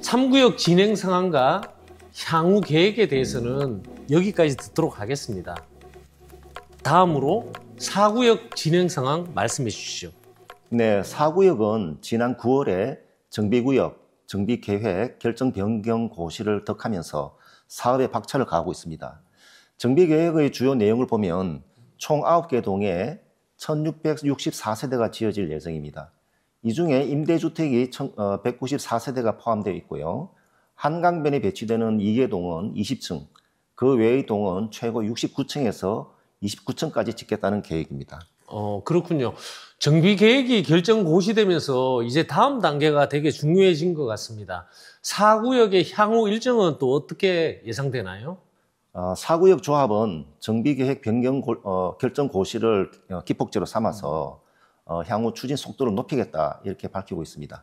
3구역 진행 상황과 향후 계획에 대해서는 여기까지 듣도록 하겠습니다. 다음으로 4구역 진행 상황 말씀해 주시죠. 네, 4구역은 지난 9월에 정비구역, 정비계획, 결정 변경 고시를 덕하면서 사업에 박차를 가하고 있습니다. 정비계획의 주요 내용을 보면 총 9개 동에 1664세대가 지어질 예정입니다. 이 중에 임대주택이 194세대가 포함되어 있고요. 한강변에 배치되는 2개 동은 20층, 그 외의 동은 최고 69층에서 29층까지 짓겠다는 계획입니다. 그렇군요. 정비 계획이 결정 고시되면서 이제 다음 단계가 되게 중요해진 것 같습니다. 4구역의 향후 일정은 또 어떻게 예상되나요? 4구역 조합은 정비계획 변경 결정 고시를 기폭제로 삼아서 향후 추진 속도를 높이겠다 이렇게 밝히고 있습니다.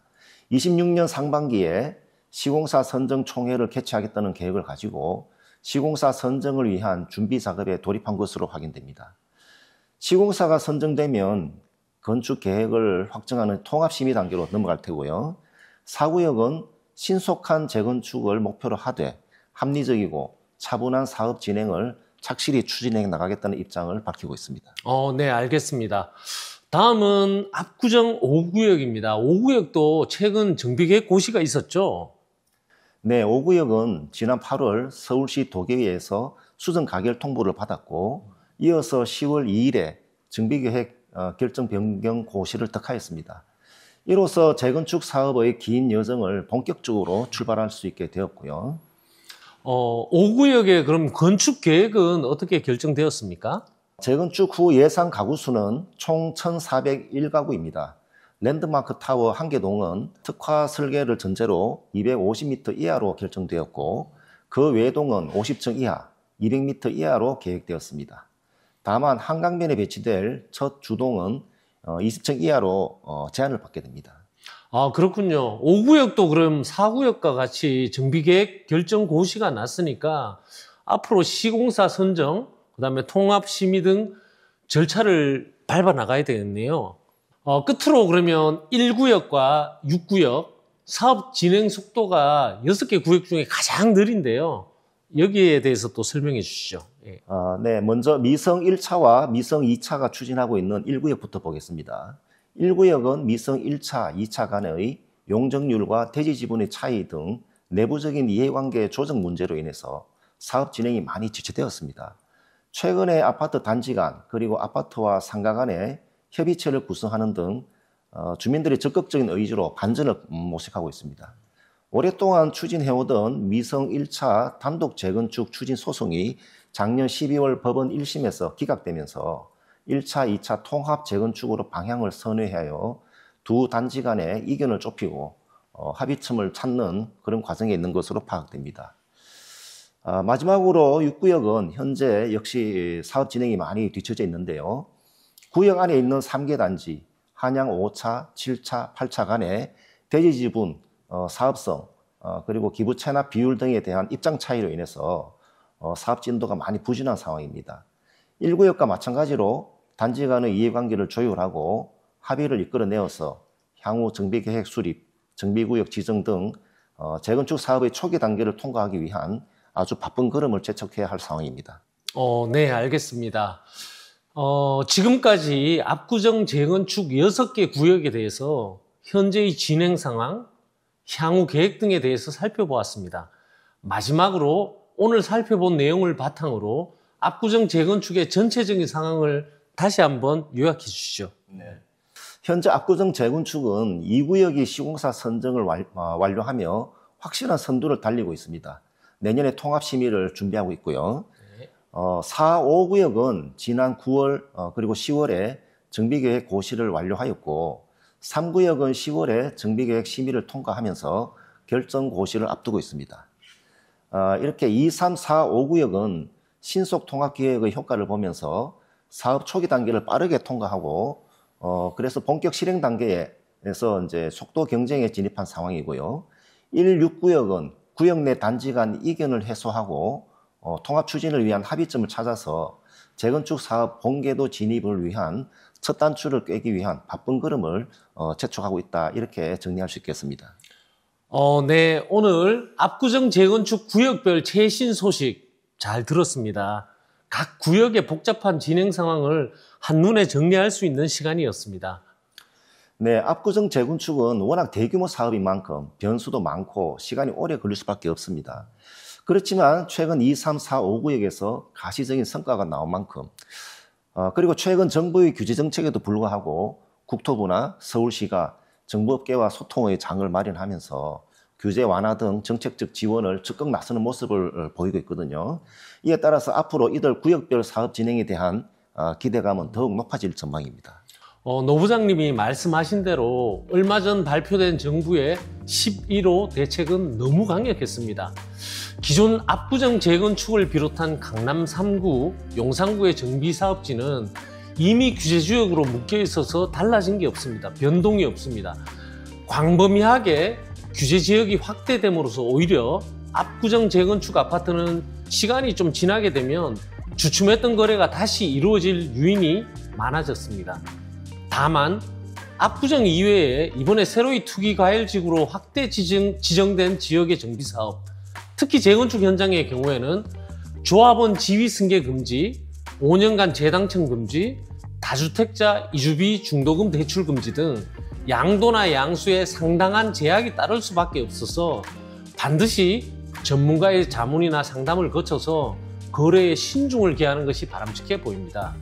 26년 상반기에 시공사 선정 총회를 개최하겠다는 계획을 가지고 시공사 선정을 위한 준비 작업에 돌입한 것으로 확인됩니다. 시공사가 선정되면 건축 계획을 확정하는 통합심의 단계로 넘어갈 테고요. 4구역은 신속한 재건축을 목표로 하되 합리적이고 차분한 사업 진행을 착실히 추진해 나가겠다는 입장을 밝히고 있습니다. 네, 알겠습니다. 다음은 압구정 5구역입니다. 5구역도 최근 정비계획 고시가 있었죠? 네, 5구역은 지난 8월 서울시 도계위에서 수정 가결 통보를 받았고 이어서 10월 2일에 정비계획 결정 변경 고시를 덕하였습니다. 이로써 재건축 사업의 긴 여정을 본격적으로 출발할 수 있게 되었고요. 5구역의 그럼 건축 계획은 어떻게 결정되었습니까? 재건축 후 예상 가구 수는 총 1,401가구입니다. 랜드마크 타워 1개 동은 특화 설계를 전제로 250m 이하로 결정되었고 그 외 동은 50층 이하, 200m 이하로 계획되었습니다. 다만 한강변에 배치될 첫 주동은 20층 이하로 제한을 받게 됩니다. 그렇군요. 5구역도 그럼 4구역과 같이 정비계획 결정 고시가 났으니까 앞으로 시공사 선정, 그다음에 통합심의 등 절차를 밟아 나가야 되겠네요. 끝으로 그러면 1구역과 6구역 사업 진행 속도가 6개 구역 중에 가장 느린데요. 여기에 대해서 또 설명해 주시죠. 예. 네, 먼저 미성 1차와 미성 2차가 추진하고 있는 1구역부터 보겠습니다. 1구역은 미성 1차, 2차 간의 용적률과 대지 지분의 차이 등 내부적인 이해관계 조정 문제로 인해서 사업 진행이 많이 지체되었습니다. 최근에 아파트 단지 간 그리고 아파트와 상가 간에 협의체를 구성하는 등 주민들의 적극적인 의지로 반전을 모색하고 있습니다. 오랫동안 추진해오던 미성 1차 단독 재건축 추진 소송이 작년 12월 법원 1심에서 기각되면서 1차, 2차 통합 재건축으로 방향을 선회하여 두 단지 간의 이견을 좁히고 합의점을 찾는 그런 과정에 있는 것으로 파악됩니다. 마지막으로 6구역은 현재 역시 사업 진행이 많이 뒤처져 있는데요. 구역 안에 있는 3개 단지, 한양 5차, 7차, 8차 간의 대지 지분, 사업성, 그리고 기부 체납 비율 등에 대한 입장 차이로 인해서 사업 진도가 많이 부진한 상황입니다. 1구역과 마찬가지로 단지 간의 이해관계를 조율하고 합의를 이끌어내어서 향후 정비계획 수립, 정비구역 지정 등 재건축 사업의 초기 단계를 통과하기 위한 아주 바쁜 걸음을 재촉해야 할 상황입니다. 네, 알겠습니다. 지금까지 압구정 재건축 6개 구역에 대해서 현재의 진행 상황, 향후 계획 등에 대해서 살펴보았습니다. 마지막으로 오늘 살펴본 내용을 바탕으로 압구정 재건축의 전체적인 상황을 다시 한번 요약해 주시죠. 네. 현재 압구정 재건축은 2구역이 시공사 선정을 완료하며 확실한 선두를 달리고 있습니다. 내년에 통합심의를 준비하고 있고요. 4, 5구역은 지난 9월 그리고 10월에 정비계획 고시를 완료하였고 3구역은 10월에 정비계획 심의를 통과하면서 결정 고시를 앞두고 있습니다. 이렇게 2, 3, 4, 5구역은 신속 통합기획의 효과를 보면서 사업 초기 단계를 빠르게 통과하고 그래서 본격 실행 단계에서 이제 속도 경쟁에 진입한 상황이고요. 1, 6구역은 구역 내 단지 간 이견을 해소하고 통합 추진을 위한 합의점을 찾아서 재건축 사업 본궤도 진입을 위한 첫 단추를 꿰기 위한 바쁜 걸음을 재촉하고 있다. 이렇게 정리할 수 있겠습니다. 네, 오늘 압구정 재건축 구역별 최신 소식 잘 들었습니다. 각 구역의 복잡한 진행 상황을 한눈에 정리할 수 있는 시간이었습니다. 네, 압구정 재건축은 워낙 대규모 사업인 만큼 변수도 많고 시간이 오래 걸릴 수밖에 없습니다. 그렇지만 최근 2, 3, 4, 5구역에서 가시적인 성과가 나온 만큼 그리고 최근 정부의 규제 정책에도 불구하고 국토부나 서울시가 정부업계와 소통의 장을 마련하면서 규제 완화 등 정책적 지원을 적극 나서는 모습을 보이고 있거든요. 이에 따라서 앞으로 이들 구역별 사업 진행에 대한 기대감은 더욱 높아질 전망입니다. 노 부장님이 말씀하신 대로 얼마 전 발표된 정부의 11호 대책은 너무 강력했습니다. 기존 압구정 재건축을 비롯한 강남 3구, 용산구의 정비사업지는 이미 규제지역으로 묶여 있어서 달라진 게 없습니다. 변동이 없습니다. 광범위하게 규제지역이 확대됨으로써 오히려 압구정 재건축 아파트는 시간이 좀 지나게 되면 주춤했던 거래가 다시 이루어질 유인이 많아졌습니다. 다만 압구정 이외에 이번에 새로이 투기과열지구로 확대 지정된 지역의 정비사업, 특히 재건축 현장의 경우에는 조합원 지위 승계 금지, 5년간 재당첨 금지, 다주택자 이주비 중도금 대출 금지 등 양도나 양수에 상당한 제약이 따를 수밖에 없어서 반드시 전문가의 자문이나 상담을 거쳐서 거래에 신중을 기하는 것이 바람직해 보입니다.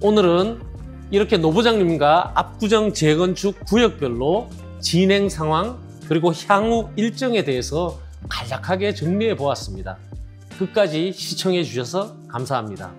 오늘은 이렇게 노 부장님과 압구정 재건축 구역별로 진행 상황 그리고 향후 일정에 대해서 간략하게 정리해 보았습니다. 끝까지 시청해 주셔서 감사합니다.